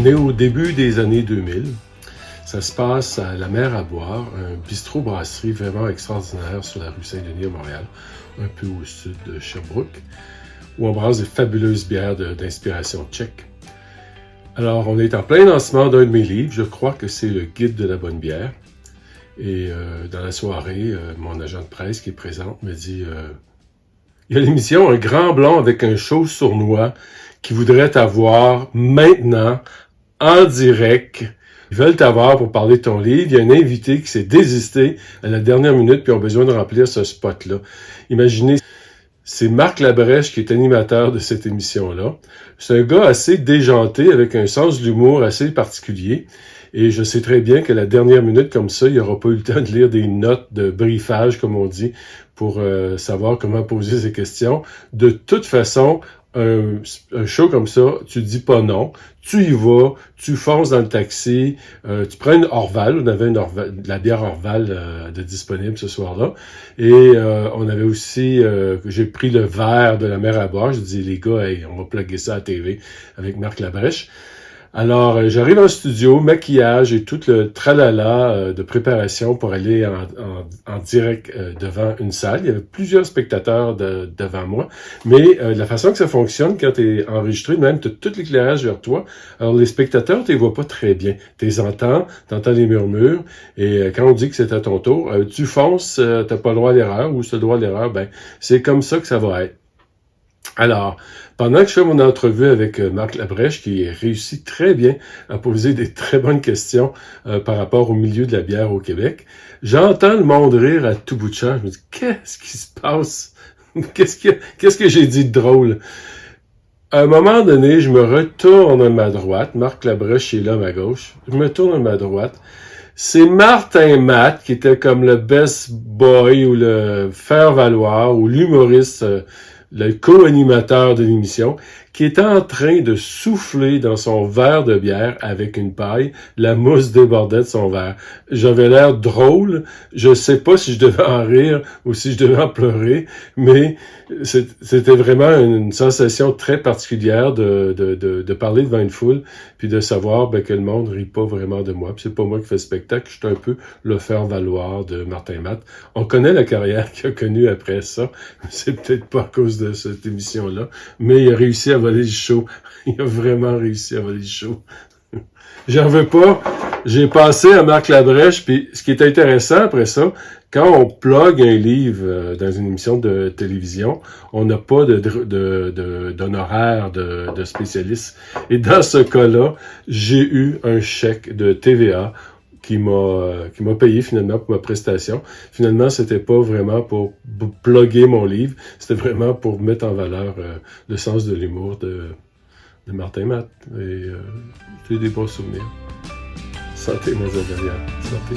est au début des années 2000. Ça se passe à la Mer à Boire, un bistrot-brasserie vraiment extraordinaire sur la rue Saint-Denis à Montréal, un peu au sud de Sherbrooke, où on brasse des fabuleuses bières d'inspiration tchèque. Alors, on est en plein lancement d'un de mes livres, je crois que c'est le Guide de la bonne bière. Et dans la soirée, mon agent de presse qui est présent me dit il y a l'émission Un Grand Blond avec un show sournois qui voudrait t'avoir maintenant, en direct. Ils veulent t'avoir pour parler de ton livre. Il y a un invité qui s'est désisté à la dernière minute puis ont besoin de remplir ce spot-là. Imaginez, c'est Marc Labrèche qui est animateur de cette émission-là. C'est un gars assez déjanté avec un sens de l'humour assez particulier. Et je sais très bien qu'à la dernière minute comme ça, il n'aura pas eu le temps de lire des notes de briefage, comme on dit, pour savoir comment poser ses questions. De toute façon, un show comme ça, tu dis pas non, tu y vas, tu fonces dans le taxi, tu prends une Orval, on avait de la bière Orval de disponible ce soir-là, et on avait aussi, j'ai pris le verre de la Mer à Boire, je dis les gars, hey, on va plugger ça à la TV avec Marc Labrèche. Alors, j'arrive en studio, maquillage et tout le tralala de préparation pour aller en direct devant une salle. Il y avait plusieurs spectateurs devant moi, mais la façon que ça fonctionne, quand tu es enregistré, même tu as tout l'éclairage vers toi. Alors, les spectateurs, tu les vois pas très bien. Tu les entends, tu entends les murmures, et quand on dit que c'est à ton tour, tu fonces, t'as pas le droit à l'erreur, ou c'est le droit à l'erreur, ben c'est comme ça que ça va être. Alors, pendant que je fais mon entrevue avec Marc Labrèche, qui réussit très bien à poser des très bonnes questions par rapport au milieu de la bière au Québec, j'entends le monde rire à tout bout de champ. Je me dis, qu'est-ce qui se passe? Qu'est-ce que j'ai dit de drôle? À un moment donné, je me retourne à ma droite. Marc Labrèche est là à ma gauche. Je me tourne à ma droite. C'est Martin Matt, qui était comme le best boy ou le faire-valoir ou l'humoriste, le co-animateur de l'émission, qui était en train de souffler dans son verre de bière avec une paille. La mousse débordait de son verre. J'avais l'air drôle. Je sais pas si je devais en rire ou si je devais en pleurer, mais c'était vraiment une sensation très particulière de parler devant une foule, puis de savoir que le monde rit pas vraiment de moi. Puis c'est pas moi qui fais le spectacle, je suis un peu le faire-valoir de Martin Matt. On connaît la carrière qu'il a connue après ça. C'est peut-être pas à cause de cette émission-là, mais il a réussi à voler le show. Il a vraiment réussi à voler le show. J'en veux pas. J'ai passé à Marc Labrèche, puis ce qui est intéressant après ça, quand on plug un livre dans une émission de télévision, on n'a pas d'honoraire de spécialiste. Et dans ce cas-là, j'ai eu un chèque de TVA qui m'a payé finalement pour ma prestation. Finalement, c'était pas vraiment pour plugger mon livre, c'était vraiment pour mettre en valeur le sens de l'humour de Martin Matt. Et c'est des bons souvenirs. Santé, mes amis. Santé.